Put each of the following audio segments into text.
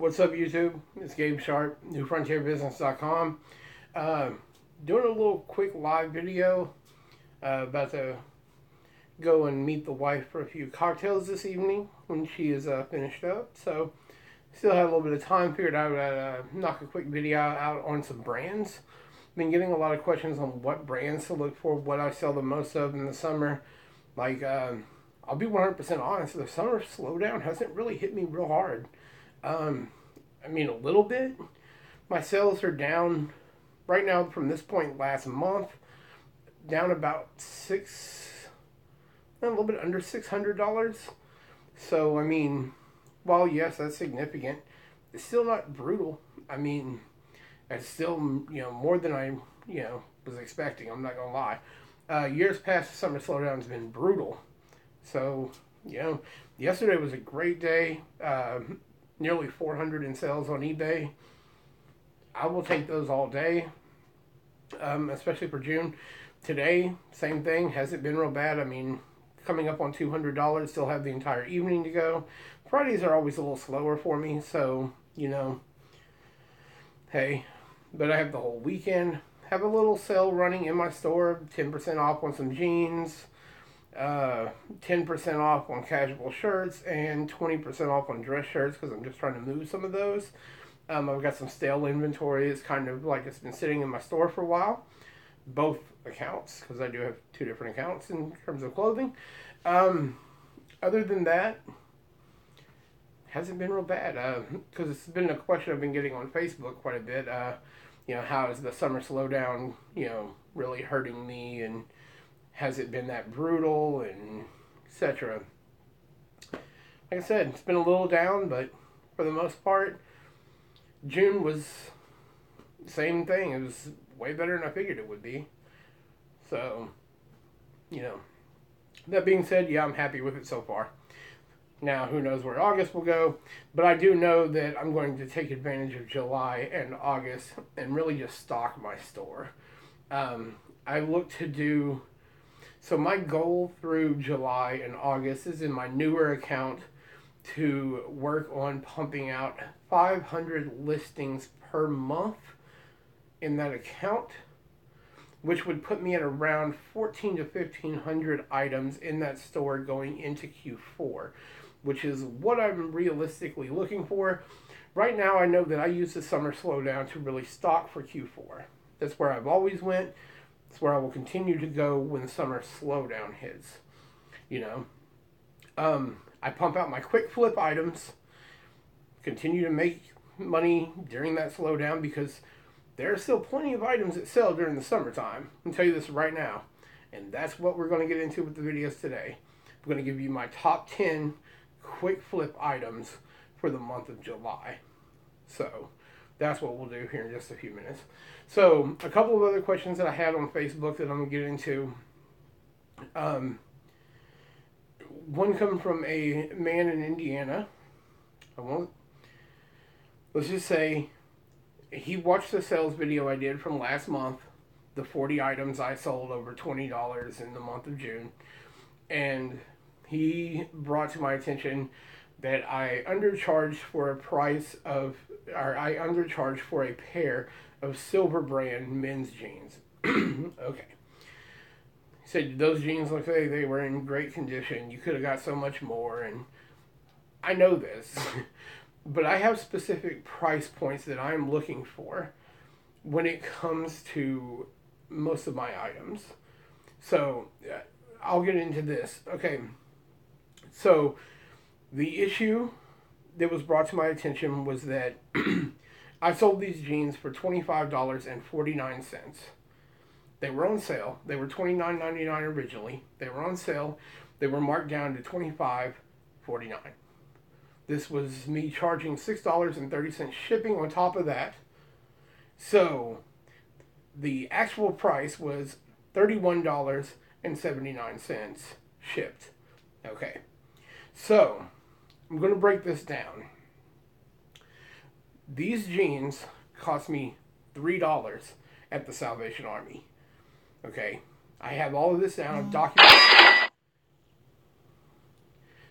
What's up, YouTube? It's Gabe Sharp, NewFrontierBusiness.com. Uh, Doing a little quick live video. About to go and meet the wife for a few cocktails this evening when she is finished up. So, still have a little bit of time. Figured I would knock a quick video out on some brands. Been getting a lot of questions on what brands to look for, what I sell the most of in the summer. I'll be 100% honest, the summer slowdown hasn't really hit me real hard. A little bit. My sales are down right now from this point last month, down about a little bit under $600. So, while yes, that's significant, it's still not brutal. It's still, more than I, was expecting. I'm not going to lie. Years past, the summer slowdown has been brutal. So, yesterday was a great day. Nearly 400 in sales on eBay. I will take those all day, especially for June. Today, same thing. Hasn't been real bad. Coming up on $200. Still have the entire evening to go. Fridays are always a little slower for me, so, hey. But I have the whole weekend. Have a little sale running in my store. 10% off on some jeans. 10% off on casual shirts and 20% off on dress shirts because I'm just trying to move some of those. I've got some stale inventory. It's kind of like it's been sitting in my store for a while. Both accounts, because I do have two different accounts in terms of clothing. Other than that, hasn't been real bad. Because it's been a question I've been getting on Facebook quite a bit. How is the summer slowdown, really hurting me, and has it been that brutal, and etc. Like I said, it's been a little down, but for the most part, June was the same thing. It was way better than I figured it would be. So, that being said, yeah, I'm happy with it so far. Now, who knows where August will go, but I do know that I'm going to take advantage of July and August and really just stock my store. I look to do... So my goal through July and August is in my newer account to work on pumping out 500 listings per month in that account, which would put me at around 14 to 1,500 items in that store going into Q4, which is what I'm realistically looking for. Right now, I know that I use the summer slowdown to really stock for Q4. That's where I've always went. It's where I will continue to go when the summer slowdown hits. I pump out my quick flip items, continue to make money during that slowdown because there are still plenty of items that sell during the summertime. I'm going to tell you this right now. And that's what we're going to get into with the videos today. I'm going to give you my top 10 quick flip items for the month of July. So that's what we'll do here in just a few minutes. So, a couple of other questions that I had on Facebook that I'm going to get into. One coming from a man in Indiana. Let's just say he watched the sales video I did from last month. The 40 items I sold over $20 in the month of June. And he brought to my attention that I undercharged for a pair of Silver brand men's jeans. Okay. He said, those jeans look like they were in great condition. You could have got so much more. And I know this. But I have specific price points that I'm looking for when it comes to most of my items. So, I'll get into this. Okay. So, the issue that was brought to my attention was that I sold these jeans for $25.49. They were on sale. They were $29.99 originally. They were on sale. They were marked down to $25.49. This was me charging $6.30 shipping on top of that. So, the actual price was $31.79 shipped. Okay. So, I'm going to break this down. These jeans cost me $3 at the Salvation Army. Okay. I have all of this down. Documented.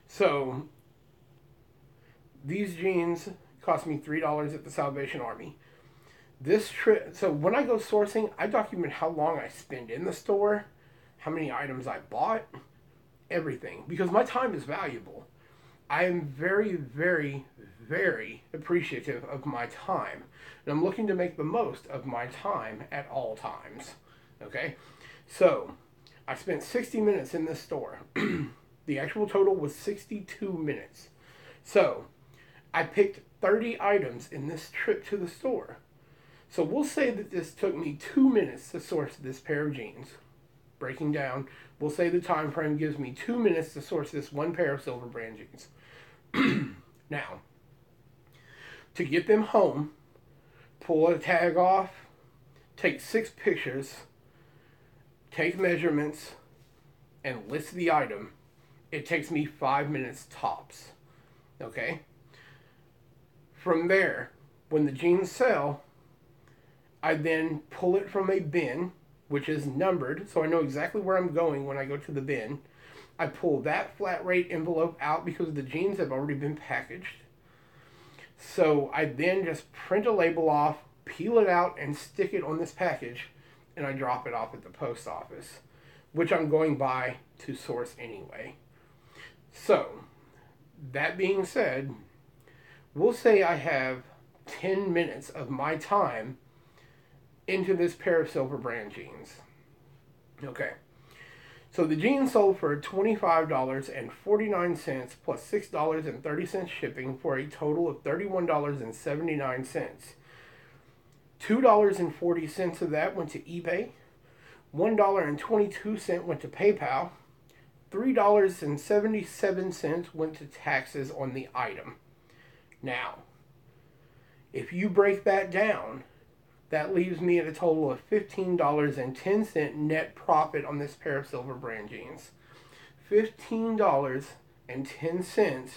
So, these jeans Cost me $3 at the Salvation Army. This trip, so when I go sourcing, I document how long I spend in the store, how many items I bought, everything, because my time is valuable. I am very, very, very appreciative of my time, and I'm looking to make the most of my time at all times. Okay, so I spent 60 minutes in this store. The actual total was 62 minutes. So I picked 30 items in this trip to the store. So we'll say that this took me 2 minutes to source this pair of jeans. Breaking down, we'll say the time frame gives me 2 minutes to source this one pair of Silver Brand jeans. Now, to get them home, pull a tag off, take 6 pictures, take measurements, and list the item. It takes me 5 minutes tops. Okay? From there, when the jeans sell, I then pull it from a bin, which is numbered, so I know exactly where I'm going when I go to the bin. I pull that flat rate envelope out because the jeans have already been packaged. So I then just print a label off, peel it out, and stick it on this package, and I drop it off at the post office, which I'm going by to source anyway. So, that being said, we'll say I have 10 minutes of my time into this pair of Silver Brand jeans. Okay. So the jeans sold for $25.49 plus $6.30 shipping for a total of $31.79. $2.40 of that went to eBay. $1.22 went to PayPal. $3.77 went to taxes on the item. Now, if you break that down, that leaves me at a total of $15.10 net profit on this pair of Silver Brand jeans. $15.10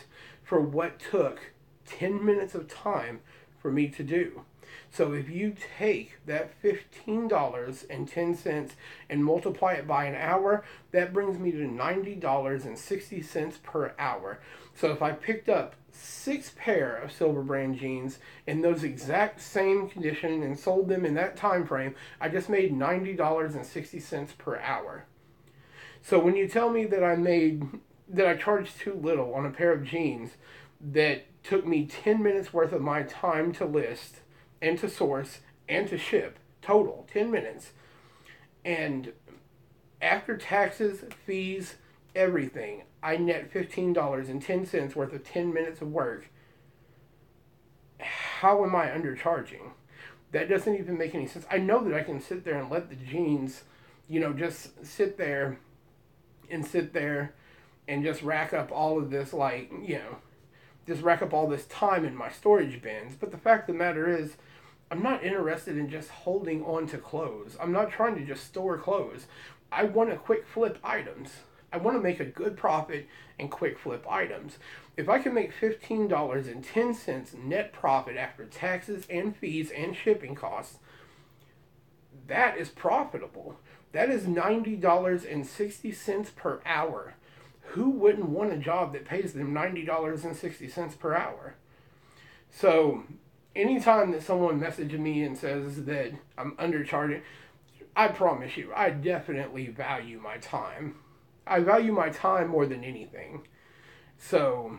for what took 10 minutes of time for me to do. So if you take that $15.10 and multiply it by an hour, that brings me to $90.60 per hour. So if I picked up 6 pair of Silver Brand jeans in those exact same condition and sold them in that time frame, I just made $90.60 per hour. So when you tell me that I charged too little on a pair of jeans that took me 10 minutes worth of my time to list and to source and to ship, total 10 minutes, and after taxes, fees, everything, I net $15.10 worth of 10 minutes of work. How am I undercharging? That doesn't even make any sense. I know that I can sit there and let the jeans, just sit there and just rack up all of this, just rack up all this time in my storage bins. But the fact of the matter is, I'm not interested in just holding on to clothes. I'm not trying to just store clothes. I want to quick flip items. I want to make a good profit and quick flip items. If I can make $15.10 net profit after taxes and fees and shipping costs, that is profitable. That is $90.60 per hour. Who wouldn't want a job that pays them $90.60 per hour? So, anytime that someone messages me and says that I'm undercharging, I promise you, I definitely value my time. I value my time more than anything. So,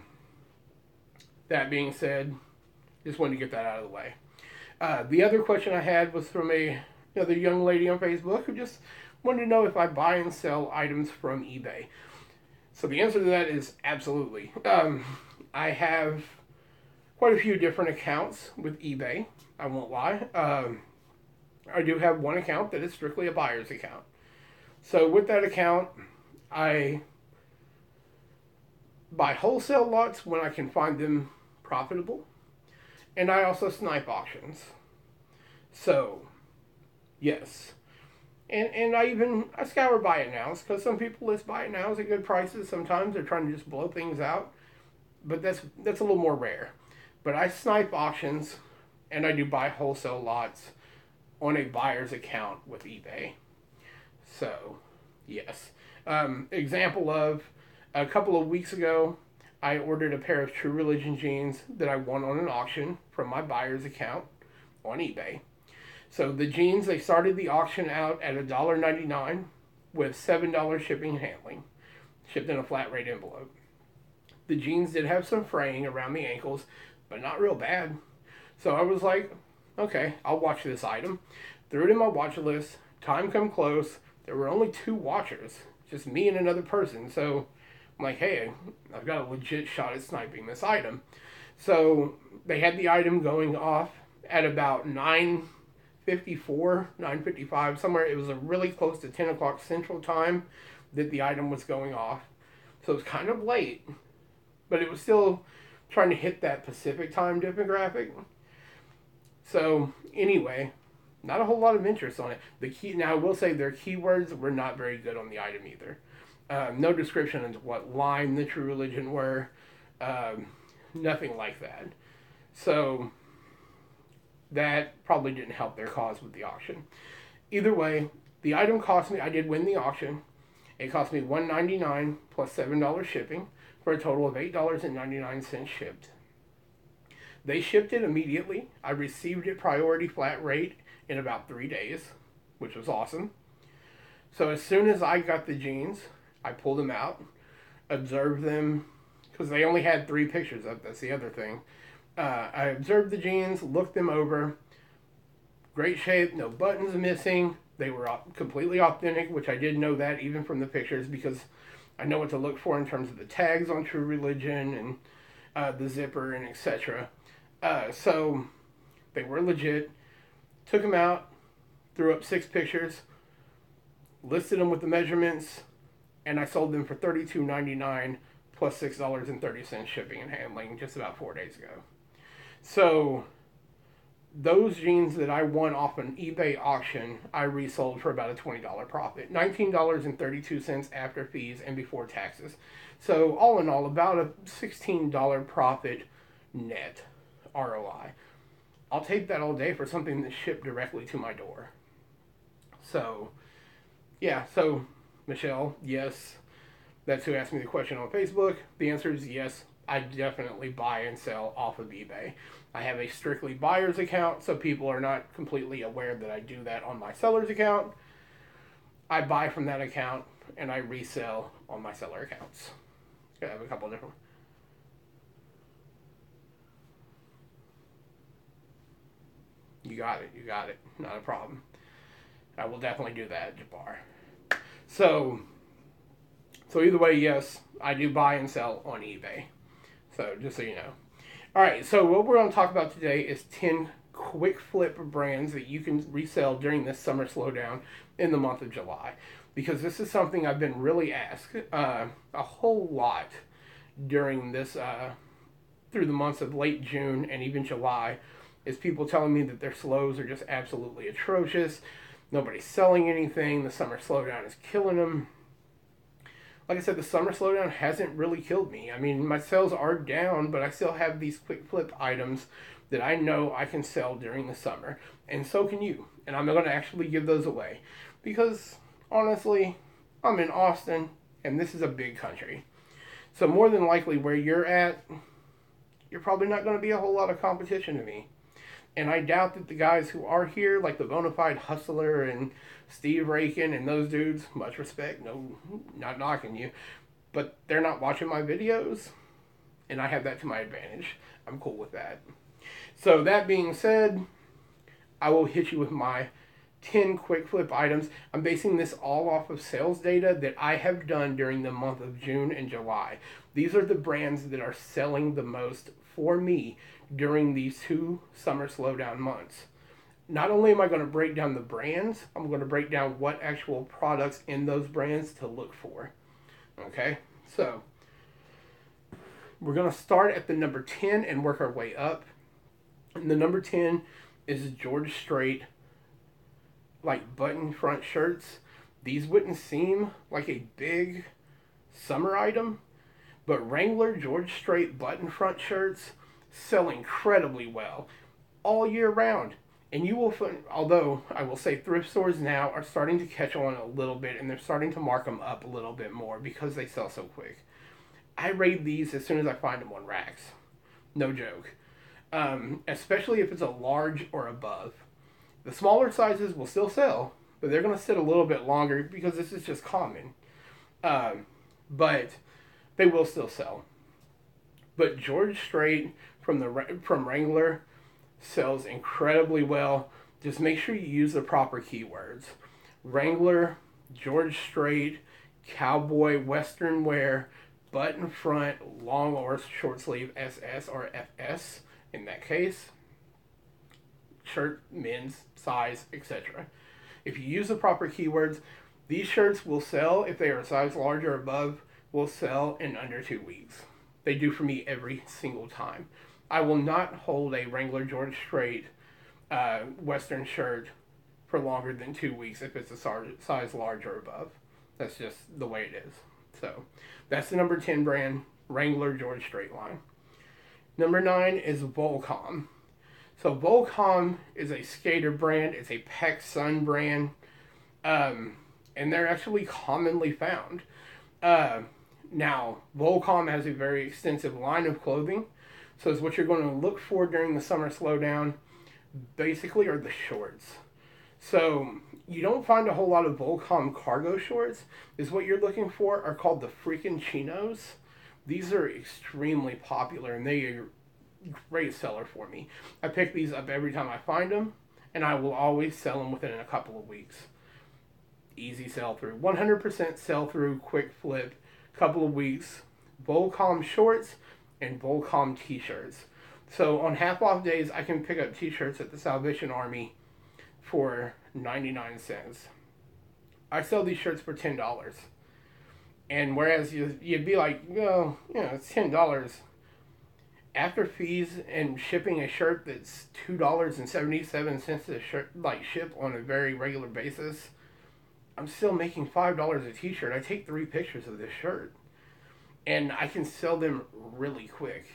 that being said, just wanted to get that out of the way. The other question I had was from another young lady on Facebook who just wanted to know if I buy and sell items from eBay. So the answer to that is absolutely. I have quite a few different accounts with eBay. I won't lie. I do have one account that is strictly a buyer's account. So with that account, I buy wholesale lots when I can find them profitable. And I also snipe auctions. So, yes. And I scour buy it nows, because some people list buy it nows at good prices. Sometimes they're trying to just blow things out. But that's a little more rare. But I snipe auctions, and I do buy wholesale lots on a buyer's account with eBay. So, yes. Example of, a couple of weeks ago, I ordered a pair of True Religion jeans that I won on an auction from my buyer's account on eBay. So the jeans, they started the auction out at $1.99 with $7 shipping and handling, shipped in a flat rate envelope. The jeans did have some fraying around the ankles, but not real bad. So I was like, okay, I'll watch this item. Threw it in my watch list. Time come close. There were only 2 watchers, just me and another person. So I'm like, hey, I've got a legit shot at sniping this item. So they had the item going off at about 9:54, 9:55, somewhere. It was a really close to 10 o'clock Central Time that the item was going off. So it was kind of late, but it was still trying to hit that Pacific Time demographic. So anyway, not a whole lot of interest on it. Now I will say their keywords were not very good on the item either. No description of what line the True Religion were. Nothing like that. So that probably didn't help their cause with the auction. Either way, the item cost me, I did win the auction. It cost me $1.99 plus $7 shipping for a total of $8.99 shipped. They shipped it immediately. I received it priority flat rate in about 3 days, which was awesome. So as soon as I got the jeans, I pulled them out, observed them, because they only had 3 pictures of. That's the other thing. I observed the jeans, looked them over. Great shape, no buttons missing. They were completely authentic, which I did know that even from the pictures, because I know what to look for in terms of the tags on True Religion and the zipper and etc. So they were legit. Took them out, threw up 6 pictures, listed them with the measurements, and I sold them for $32.99 plus $6.30 shipping and handling just about 4 days ago. So those jeans that I won off an eBay auction, I resold for about a $20 profit. $19.32 after fees and before taxes. So all in all, about a $16 profit net ROI. I'll take that all day for something that's shipped directly to my door. So, yeah, so Michelle, yes, that's who asked me the question on Facebook. The answer is yes, I definitely buy and sell off of eBay. I have a strictly buyer's account, so people are not completely aware that I do that on my seller's account. I buy from that account and I resell on my seller accounts. I have a couple different. You got it. Not a problem. I will definitely do that, Jabbar. So either way, yes, I do buy and sell on eBay. So just so you know. Alright, so what we're going to talk about today is 10 quick flip brands that you can resell during this summer slowdown in the month of July. Because this is something I've been really asked a whole lot during this, through the months of late June and even July, is people telling me that their slows are just absolutely atrocious. Nobody's selling anything. The summer slowdown is killing them. Like I said, the summer slowdown hasn't really killed me. I mean, my sales are down, but I still have these quick flip items that I know I can sell during the summer. And so can you. And I'm going to actually give those away. Because, honestly, I'm in Austin, and this is a big country. So more than likely, where you're at, you're probably not going to be a whole lot of competition to me. And I doubt that the guys who are here, like the Bonafide Hustler and Steve Rakin and those dudes, much respect, no, not knocking you, but they're not watching my videos, and I have that to my advantage. I'm cool with that. So that being said, I will hit you with my 10 quick flip items. I'm basing this all off of sales data that I have done during the month of June and July. These are the brands that are selling the most for me during these 2 summer slowdown months. Not only am I going to break down the brands, I'm going to break down what actual products in those brands to look for. Okay, so we're going to start at the number 10 and work our way up. And the number 10 is George Strait, like button front shirts. These wouldn't seem like a big summer item, but Wrangler George Strait button front shirts sell incredibly well all year round. And you will find, although I will say thrift stores now are starting to catch on a little bit, and they're starting to mark them up a little bit more because they sell so quick. I raid these as soon as I find them on racks. No joke. Especially if it's a large or above. The smaller sizes will still sell, but they're going to sit a little bit longer because this is just common. But they will still sell. But George Strait from Wrangler sells incredibly well. Just make sure you use the proper keywords. Wrangler, George Strait, cowboy, western wear, button front, long or short sleeve SS or FS in that case. Shirt, men's, size, etc. If you use the proper keywords, these shirts will sell if they are a size large or above, will sell in under 2 weeks. They do for me every single time. I will not hold a Wrangler George Strait Western shirt for longer than 2 weeks if it's a size large or above. That's just the way it is. So that's the number 10 brand, Wrangler George Strait line. Number 9 is Volcom. So Volcom is a skater brand. It's a PacSun brand. And they're actually commonly found. Now, Volcom has a very extensive line of clothing. So it's what you're going to look for during the summer slowdown, basically, are the shorts. So you don't find a whole lot of Volcom cargo shorts. Is what you're looking for are called the freaking chinos. These are extremely popular, and they are a great seller for me. I pick these up every time I find them, and I will always sell them within a couple of weeks. Easy sell through. 100% sell through, quick flip, couple of weeks. Volcom shorts and Volcom t-shirts. So on half off days, I can pick up t-shirts at the Salvation Army for 99 cents. I sell these shirts for $10. And whereas you'd be like, well, it's $10. After fees and shipping a shirt that's $2.77 to ship on a very regular basis, I'm still making $5 a t-shirt. I take 3 pictures of this shirt. And I can sell them really quick.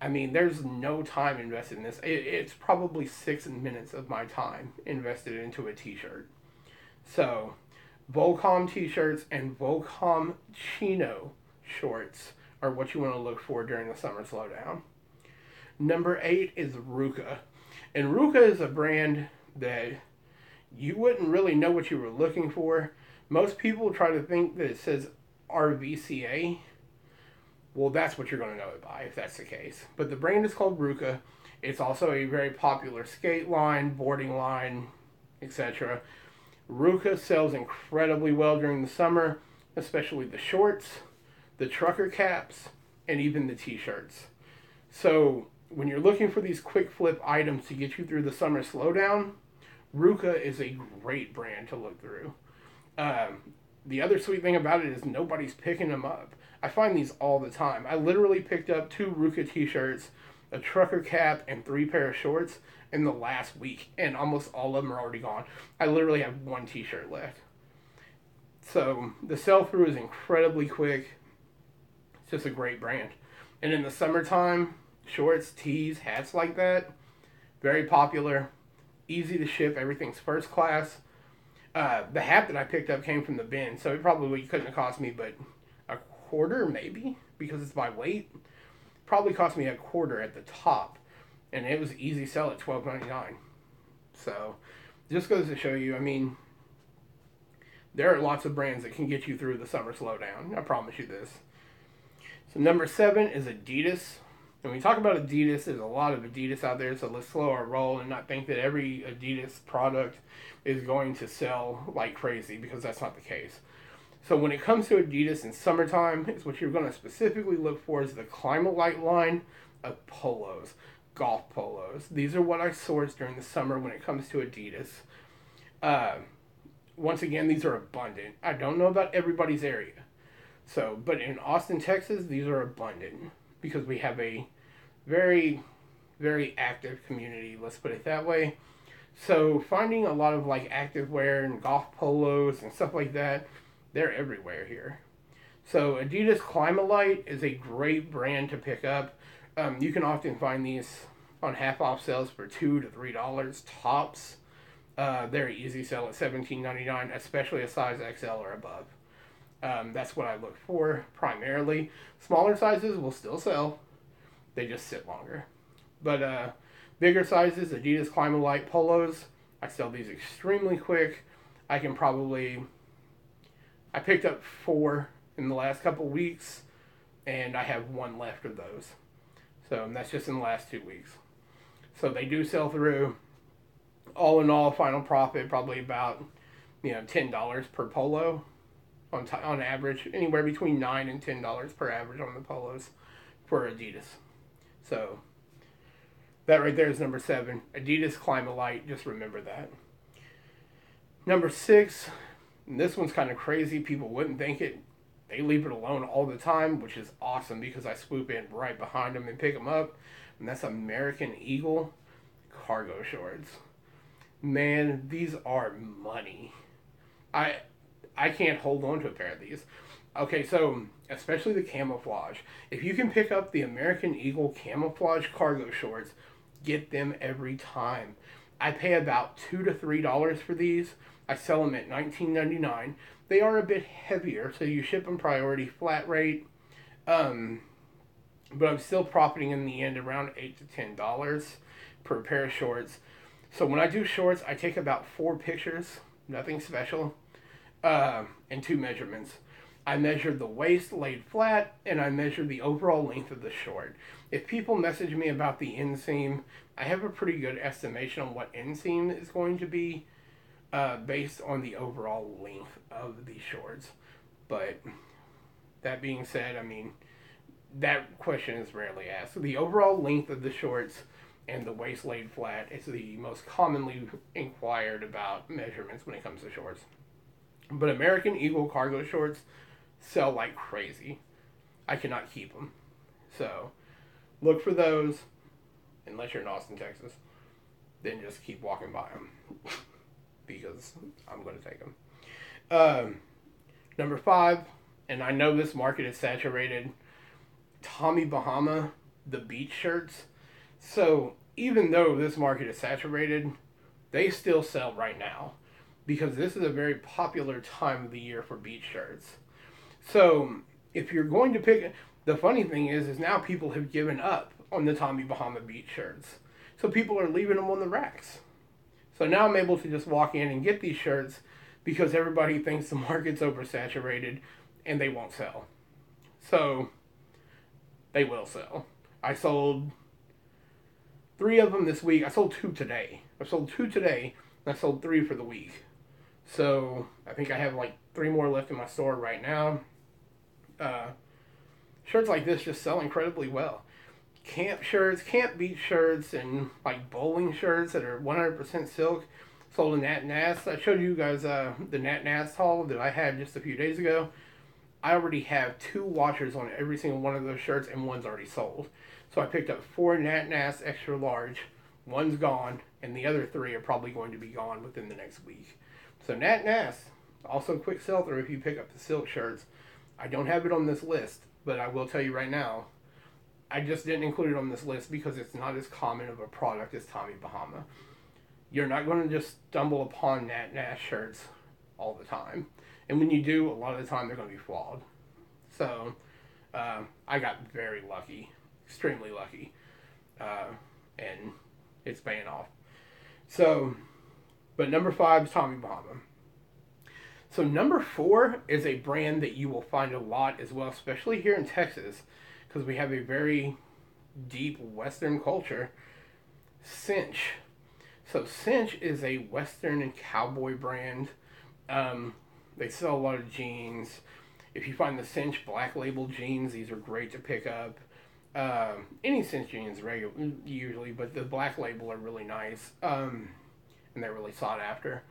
I mean, there's no time invested in this. It's probably 6 minutes of my time invested into a t-shirt. So, Volcom t-shirts and Volcom chino shorts are what you want to look for during the summer slowdown. Number 8 is Ruka. And Ruka is a brand that you wouldn't really know what you were looking for. Most people try to think that it says RVCA. Well, that's what you're going to know it by, if that's the case. But the brand is called Ruka. It's also a very popular skate line, boarding line, etc. Ruka sells incredibly well during the summer, especially the shorts, the trucker caps, and even the t-shirts. So when you're looking for these quick flip items to get you through the summer slowdown, Ruka is a great brand to look through. The other sweet thing about it is nobody's picking them up. I find these all the time. I literally picked up 2 Ruka t-shirts, a trucker cap, and 3 pair of shorts in the last week, and almost all of them are already gone. I literally have 1 t-shirt left. So the sell-through is incredibly quick. It's just a great brand. And in the summertime, shorts, tees, hats like that, very popular, easy to ship, everything's first class. The hat that I picked up came from the bin, so it probably couldn't have cost me but a quarter, maybe, because it's by weight. Probably cost me a quarter at the top, and it was easy sell at $12.99. So, just goes to show you, I mean, there are lots of brands that can get you through the summer slowdown. I promise you this. So number 7 is Adidas. And when we talk about Adidas, there's a lot of Adidas out there, so let's slow our roll and not think that every Adidas product is going to sell like crazy, because that's not the case. So when it comes to Adidas in summertime, it's what you're going to specifically look for is the Climalite line of polos, golf polos. These are what I source during the summer when it comes to Adidas. Once again, these are abundant. I don't know about everybody's area. So, but in Austin, Texas, these are abundant because we have a very, very active community, let's put it that way. So finding a lot of like active wear and golf polos and stuff like that, they're everywhere here. So Adidas Climalite is a great brand to pick up. You can often find these on half off sales for $2 to $3 tops. They're easy sell at $17.99, especially a size XL or above. That's what I look for primarily. Smaller sizes will still sell, they just sit longer. But bigger sizes, Adidas Climalite polos, I sell these extremely quick. I can probably, I picked up 4 in the last couple weeks, and I have 1 left of those. So that's just in the last 2 weeks. So they do sell through. All in all, final profit probably about $10 per polo on average, anywhere between $9 and $10 per average on the polos for Adidas. So that right there is number 7. Adidas Climalite, just remember that. Number 6, and this one's kind of crazy. People wouldn't think it. They leave it alone all the time, which is awesome because I swoop in right behind them and pick them up. And that's American Eagle cargo shorts. Man, these are money. I can't hold on to a pair of these. Okay, so especially the camouflage. If you can pick up the American Eagle camouflage cargo shorts, get them every time. I pay about $2 to $3 for these. I sell them at $19.99. They are a bit heavier, so you ship them priority flat rate. But I'm still profiting in the end around $8 to $10 per pair of shorts. So when I do shorts, I take about 4 pictures, nothing special, and 2 measurements. I measured the waist laid flat, and I measured the overall length of the short. If people message me about the inseam, I have a pretty good estimation on what inseam is going to be based on the overall length of the shorts. But that being said, I mean, that question is rarely asked. So the overall length of the shorts and the waist laid flat is the most commonly inquired about measurements when it comes to shorts. But American Eagle cargo shorts sell like crazy. I cannot keep them. So look for those, unless you're in Austin, Texas. Then just keep walking by them because I'm going to take them. Number 5, and I know this market is saturated, Tommy Bahama, the beach shirts. So even though this market is saturated, they still sell right now because this is a very popular time of the year for beach shirts. So if you're going to pick, the funny thing is now people have given up on the Tommy Bahama beach shirts. So people are leaving them on the racks. So now I'm able to just walk in and get these shirts because everybody thinks the market's oversaturated and they won't sell. So they will sell. I sold 3 of them this week. I sold 2 today. I sold 2 today, and I sold 3 for the week. So I think I have like 3 more left in my store right now. Shirts like this just sell incredibly well. Camp shirts, camp beach shirts, and like bowling shirts that are 100% silk sold in Nat Nast. I showed you guys the Nat Nast haul that I had just a few days ago. I already have 2 washers on every single one of those shirts, and one's already sold. So I picked up 4 Nat Nast extra large. One's gone, and the other 3 are probably going to be gone within the next week. So Nat Nast, also quick sell through if you pick up the silk shirts. I don't have it on this list, but I will tell you right now, I just didn't include it on this list because it's not as common of a product as Tommy Bahama. You're not going to just stumble upon Nat Nast shirts all the time. And when you do, a lot of the time they're going to be flawed. So I got very lucky, extremely lucky, and it's paying off. So, but number 5 is Tommy Bahama. So number 4 is a brand that you will find a lot as well, especially here in Texas, because we have a very deep Western culture. Cinch. So Cinch is a Western and cowboy brand. They sell a lot of jeans. If you find the Cinch Black Label jeans, these are great to pick up. Any Cinch jeans usually, but the Black Label are really nice, and they're really sought after.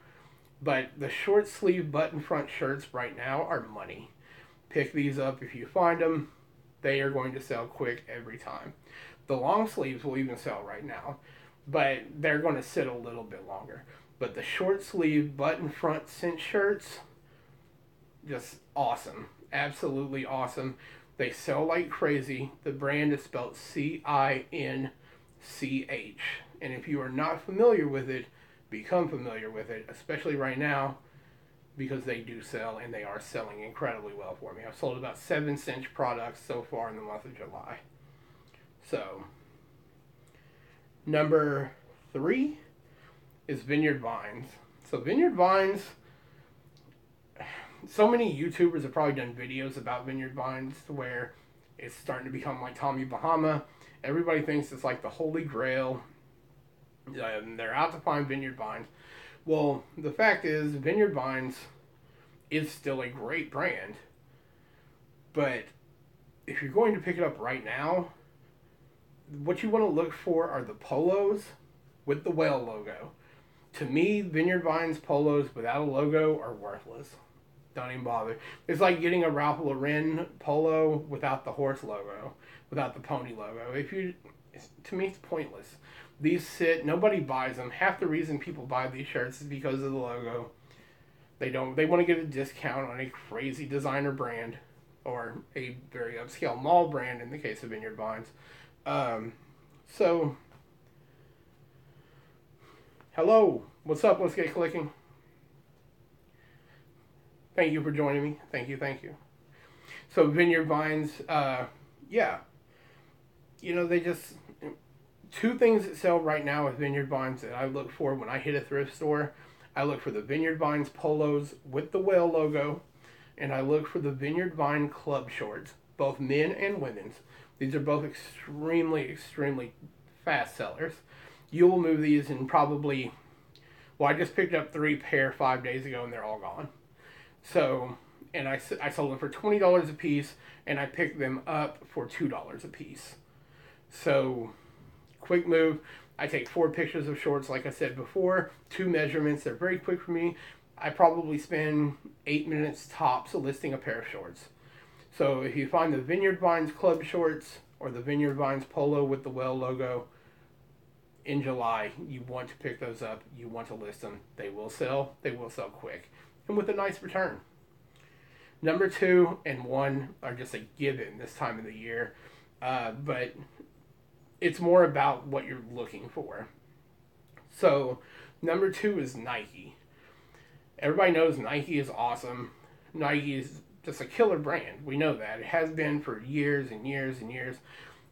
But the short sleeve button front shirts right now are money. Pick these up if you find them. They are going to sell quick every time. The long sleeves will even sell right now, but they're going to sit a little bit longer. But the short sleeve button front cinch shirts, just awesome. Absolutely awesome. They sell like crazy. The brand is spelled CINCH. And if you are not familiar with it, become familiar with it, especially right now. because they do sell, and they are selling incredibly well for me. I've sold about 7 cinch products so far in the month of July. So, number 3 is Vineyard Vines. So Vineyard Vines, so many YouTubers have probably done videos about Vineyard Vines where it's starting to become like Tommy Bahama. Everybody thinks it's like the Holy Grail. They're out to find Vineyard Vines. Well, the fact is, Vineyard Vines is still a great brand. But if you're going to pick it up right now, what you want to look for are the polos with the whale logo. To me, Vineyard Vines polos without a logo are worthless. Don't even bother. It's like getting a Ralph Lauren polo without the horse logo, without the pony logo. To me, it's pointless. These sit, nobody buys them. Half the reason people buy these shirts is because of the logo. They want to get a discount on a crazy designer brand or a very upscale mall brand in the case of Vineyard Vines. So, hello, what's up? Let's get clicking. Thank you for joining me. Thank you. So Vineyard Vines, yeah. You know, they just, 2 things that sell right now with Vineyard Vines that I look for when I hit a thrift store. I look for the Vineyard Vines polos with the whale logo, and I look for the Vineyard Vine club shorts, both men and women's. These are both extremely fast sellers. You will move these in probably, well, I just picked up 3 pair 5 days ago and they're all gone. So, and I sold them for $20 a piece, and I picked them up for $2 a piece. So, quick move. I take 4 pictures of shorts, like I said before, 2 measurements. They're very quick for me. I probably spend 8 minutes tops listing a pair of shorts. So if you find the Vineyard Vines club shorts or the Vineyard Vines polo with the whale logo in July, you want to pick those up. You want to list them. They will sell. They will sell quick. And with a nice return. Number 2 and 1 are just a given this time of the year. But it's more about what you're looking for. So, number 2 is Nike. Everybody knows Nike is awesome. Nike is just a killer brand. We know that. It has been for years and years and years.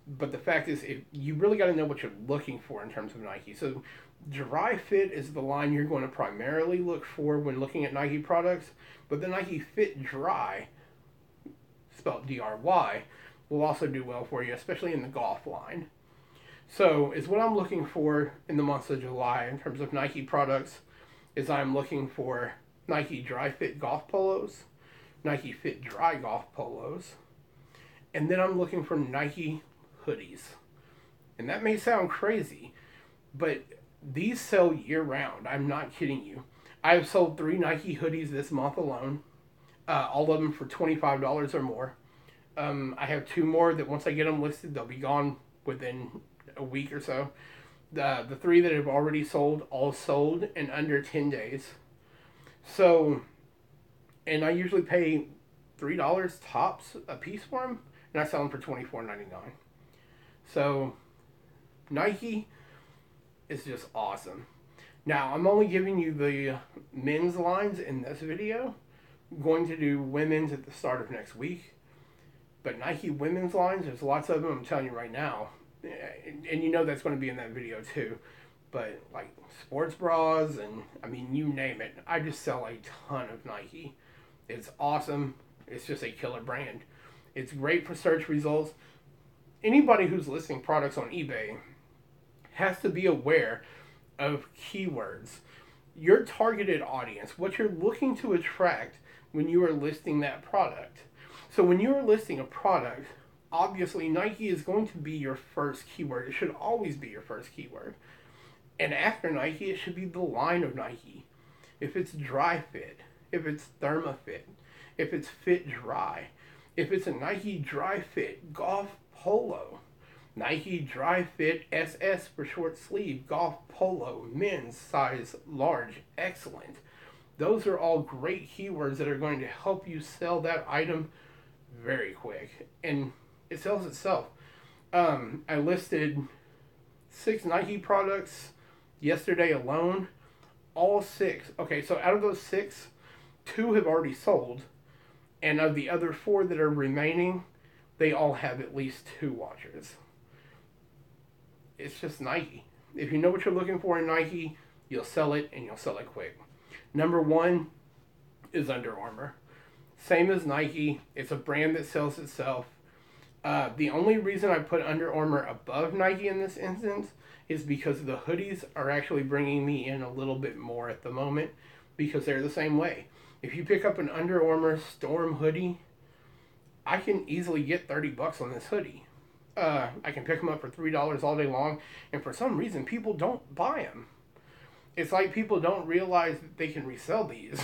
But the fact is, you really got to know what you're looking for in terms of Nike. So, Dry Fit is the line you're going to primarily look for when looking at Nike products. But the Nike Fit Dry, spelled D-R-Y, will also do well for you, especially in the golf line. So, is what I'm looking for in the month of July in terms of Nike products is I'm looking for Nike Dry Fit golf polos, Nike Fit Dry golf polos, and then I'm looking for Nike hoodies. And that may sound crazy, but these sell year round. I'm not kidding you. I've sold 3 Nike hoodies this month alone, all of them for $25 or more. I have 2 more that once I get them listed, they'll be gone within a week or so. The 3 that have already sold, all sold in under 10 days. So, and I usually pay $3 tops a piece for them, and I sell them for $24.99. So, Nike is just awesome. Now, I'm only giving you the men's lines in this video. I'm going to do women's at the start of next week. But Nike women's lines, there's lots of them, I'm telling you right now. And you know that's going to be in that video too. But like sports bras and, I mean, you name it. I just sell a ton of Nike. It's awesome. It's just a killer brand. It's great for search results. Anybody who's listing products on eBay has to be aware of keywords. Your targeted audience, what you're looking to attract when you are listing that product. So when you are listing a product, obviously Nike is going to be your first keyword. It should always be your first keyword. And after Nike, it should be the line of Nike. If it's Dry Fit, if it's ThermaFit, if it's Fit Dry, if it's a Nike Dry Fit golf polo, Nike Dry Fit SS for short sleeve golf polo, men's size large, excellent. Those are all great keywords that are going to help you sell that item very quick. And it sells itself. I listed 6 Nike products yesterday alone. All 6. Okay, so out of those 6, 2 have already sold, and of the other 4 that are remaining, they all have at least 2 watchers. It's just Nike. If you know what you're looking for in Nike, you'll sell it, and you'll sell it quick. Number 1 is Under Armour. Same as Nike. It's a brand that sells itself. The only reason I put Under Armour above Nike in this instance is because the hoodies are actually bringing me in a little bit more at the moment, because they're the same way. If you pick up an Under Armour Storm hoodie, I can easily get $30 on this hoodie. I can pick them up for $3 all day long, and for some reason, people don't buy them. It's like people don't realize that they can resell these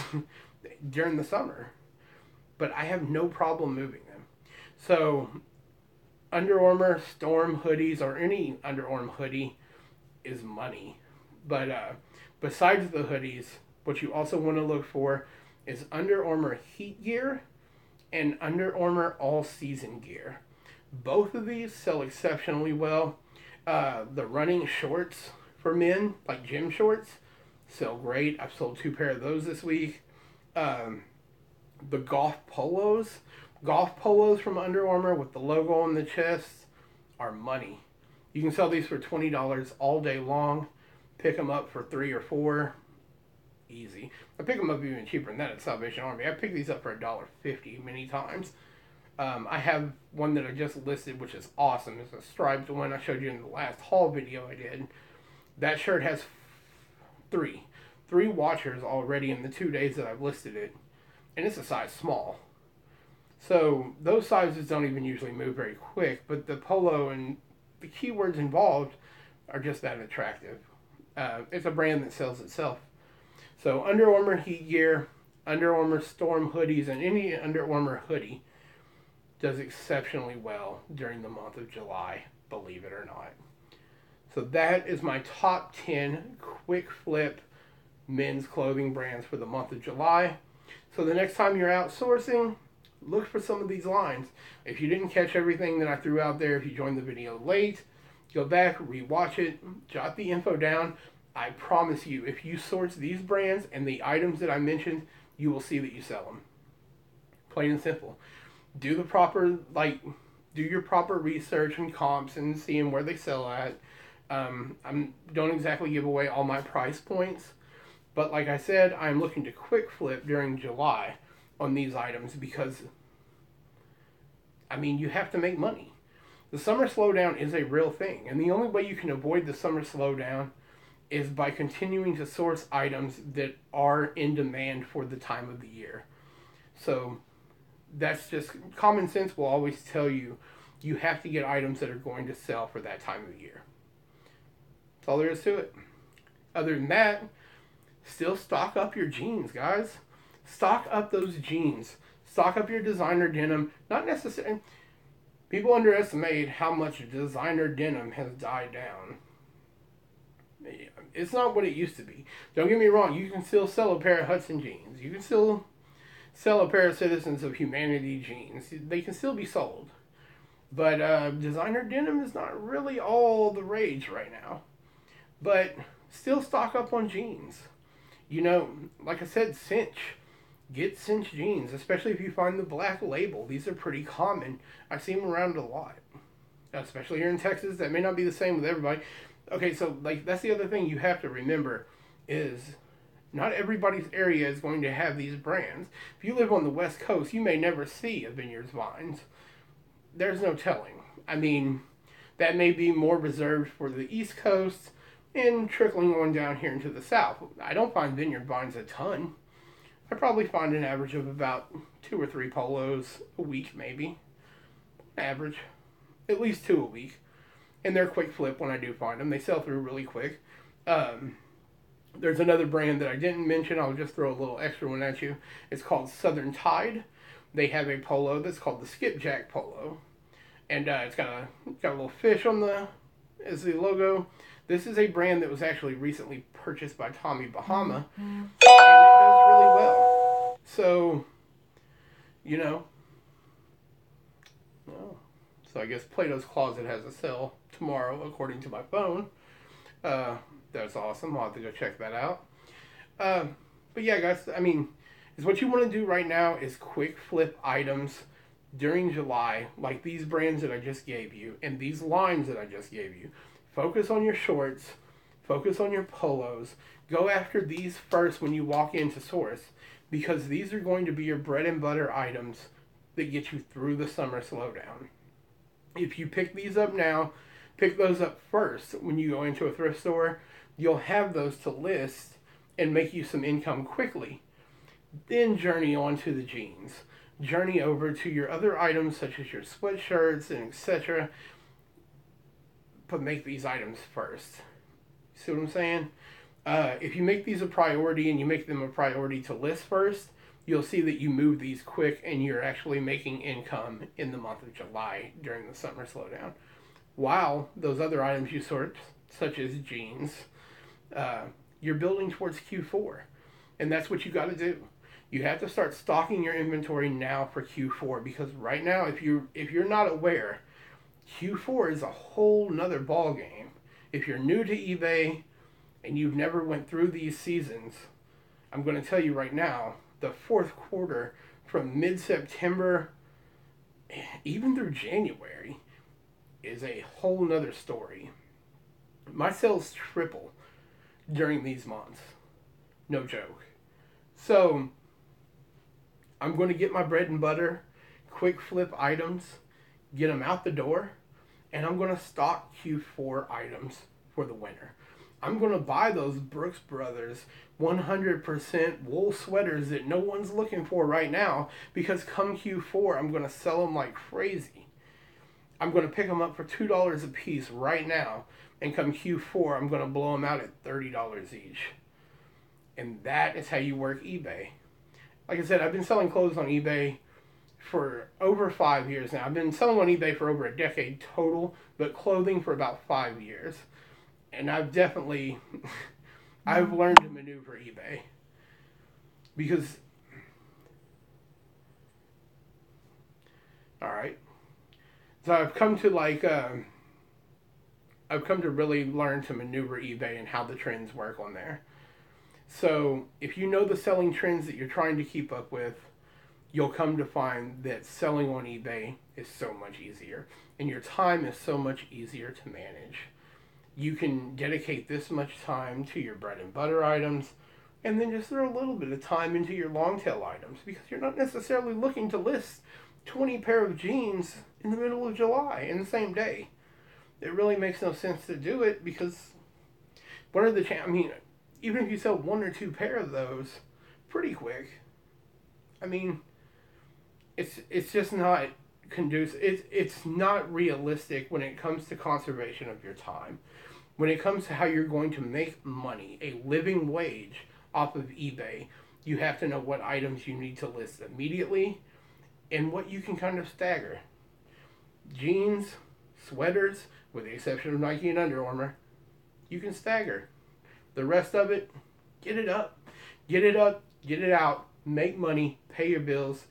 during the summer. But I have no problem moving them. So, Under Armour Storm hoodies, or any Under Armour hoodie, is money. But besides the hoodies, what you also want to look for is Under Armour Heat Gear and Under Armour All Season Gear. Both of these sell exceptionally well. The running shorts for men, like gym shorts, sell great. I've sold 2 pair of those this week. The golf polos from Under Armour with the logo on the chest are money. You can sell these for $20 all day long. Pick them up for $3 or $4. Easy. I pick them up even cheaper than that at Salvation Army. I pick these up for $1.50 many times. I have one that I just listed, which is awesome. It's a striped one I showed you in the last haul video I did. That shirt has 3 watchers already in the 2 days that I've listed it. And it's a size small. So those sizes don't even usually move very quick, but the polo and the keywords involved are just that attractive. It's a brand that sells itself. So Under Armour Heat Gear, Under Armour Storm hoodies, and any Under Armour hoodie does exceptionally well during the month of July, believe it or not. So that is my top 10 quick flip men's clothing brands for the month of July. So the next time you're outsourcing, look for some of these lines. If you didn't catch everything that I threw out there, if you joined the video late, go back, rewatch it, jot the info down. I promise you, if you source these brands and the items that I mentioned, you will see that you sell them. Plain and simple. Do your proper research and comps and seeing where they sell at. I don't exactly give away all my price points. But like I said, I'm looking to quick flip during July on these items because, you have to make money. The summer slowdown is a real thing. And the only way you can avoid the summer slowdown is by continuing to source items that are in demand for the time of the year. So that's just common sense will always tell you you have to get items that are going to sell for that time of the year. That's all there is to it. Other than that, still stock up your jeans, guys. Stock up those jeans. Stock up your designer denim. Not necessarily. People underestimate how much designer denim has died down. It's not what it used to be. Don't get me wrong. You can still sell a pair of Hudson jeans. You can still sell a pair of Citizens of Humanity jeans. They can still be sold. But designer denim is not really all the rage right now. But still stock up on jeans. Like I said, cinch. Get cinch jeans, especially if you find the black label. These are pretty common. I see them around a lot. Especially here in Texas. That may not be the same with everybody. Okay, so that's the other thing you have to remember is not everybody's area is going to have these brands. If you live on the West Coast, you may never see a Vineyards Vines. There's no telling. That may be more reserved for the East Coast and trickling on down here into the South. I don't find Vineyard Vines a ton. I probably find an average of about 2 or 3 polos a week, maybe. Average. At least 2 a week. And they're quick flip when I do find them. They sell through really quick. There's another brand that I didn't mention. I'll just throw a little extra one at you. It's called Southern Tide. They have a polo that's called the Skipjack Polo. And it's got a little fish on as the logo. This is a brand that was actually recently purchased by Tommy Bahama. And it does really well. So, So I guess Plato's Closet has a sale tomorrow, according to my phone. That's awesome. I'll have to go check that out. But yeah, guys, is what you want to do right now is quick flip items during July, like these brands that I just gave you and these lines that I just gave you. Focus on your shorts, focus on your polos. Go after these first when you walk into Source, because these are going to be your bread and butter items that get you through the summer slowdown. If you pick these up now, pick those up first when you go into a thrift store, you'll have those to list and make you some income quickly. Then journey on to the jeans. Journey over to your other items such as your sweatshirts and etc. But make these items first. See what I'm saying? If you make these a priority and you make them a priority to list first, you'll see that you move these quick and you're actually making income in the month of July during the summer slowdown. While those other items you sort, such as jeans, you're building towards Q4. And that's what you got to do. You have to start stocking your inventory now for Q4, because right now, if you're not aware, Q4 is a whole nother ball game. If you're new to eBay and you've never went through these seasons, I'm going to tell you right now, the fourth quarter from mid-September even through January is a whole nother story. My sales triple during these months. No joke. So I'm going to get my bread and butter, quick flip items, get them out the door, and I'm going to stock Q4 items for the winter. I'm going to buy those Brooks Brothers 100% wool sweaters that no one's looking for right now, because come Q4, I'm going to sell them like crazy. I'm going to pick them up for $2 a piece right now, and come Q4, I'm going to blow them out at $30 each. And that is how you work eBay. Like I said, I've been selling clothes on eBay for over 5 years now. I've been selling on eBay for over a decade total, but clothing for about 5 years. And I've definitely, I've learned to maneuver eBay. Because, alright. So I've come to really learn to maneuver eBay and how the trends work on there. So if you know the selling trends that you're trying to keep up with, you'll come to find that selling on eBay is so much easier. And your time is so much easier to manage. You can dedicate this much time to your bread and butter items, and then just throw a little bit of time into your long tail items, because you're not necessarily looking to list 20 pair of jeans in the middle of July in the same day. It really makes no sense to do it, because what are the chances? I mean, even if you sell 1 or 2 pair of those pretty quick, I mean, it's just not conducive. It's not realistic when it comes to conservation of your time. When it comes to how you're going to make money, a living wage off of eBay, you have to know what items you need to list immediately and what you can kind of stagger. Jeans, sweaters, with the exception of Nike and Under Armour, you can stagger. The rest of it, get it up. Get it up, get it out, make money, pay your bills,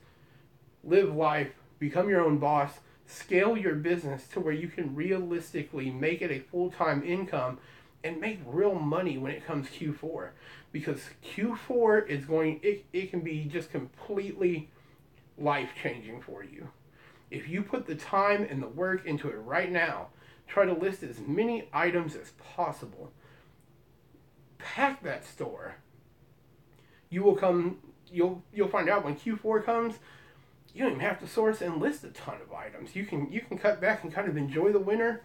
live life, become your own boss, scale your business to where you can realistically make it a full-time income and make real money when it comes Q4. Because Q4 is it can be just completely life-changing for you. If you put the time and the work into it right now, try to list as many items as possible. Pack that store. You'll find out when Q4 comes, you don't even have to source and list a ton of items. You can cut back and kind of enjoy the winter,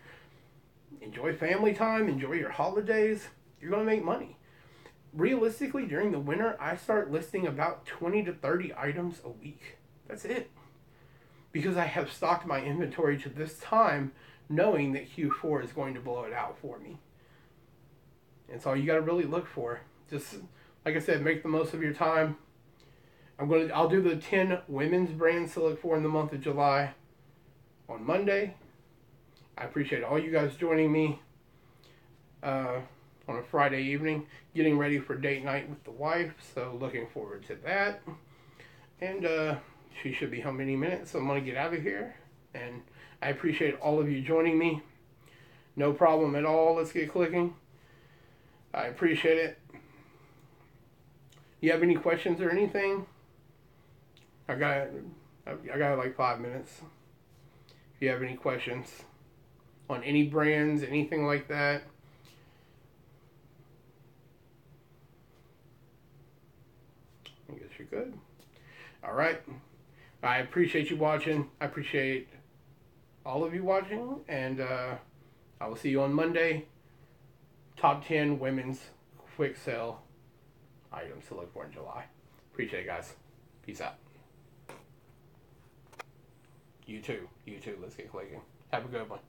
enjoy family time, enjoy your holidays. You're going to make money. Realistically, during the winter, I start listing about 20 to 30 items a week. That's it. Because I have stocked my inventory to this time, knowing that Q4 is going to blow it out for me. That's all you got to really look for. Just, like I said, make the most of your time. I'll do the 10 women's brands to look for in the month of July on Monday. I appreciate all you guys joining me on a Friday evening, getting ready for date night with the wife, so looking forward to that. And she should be home any minute, so I'm going to get out of here. And I appreciate all of you joining me. No problem at all. Let's get clicking. I appreciate it. You have any questions or anything? I got like 5 minutes. If you have any questions on any brands, anything like that. I guess you're good. All right. I appreciate you watching. I appreciate all of you watching, and I will see you on Monday. Top 10 women's quick sale items to look for in July. Appreciate it, guys. Peace out. You too. Let's get clicking. Have a good one.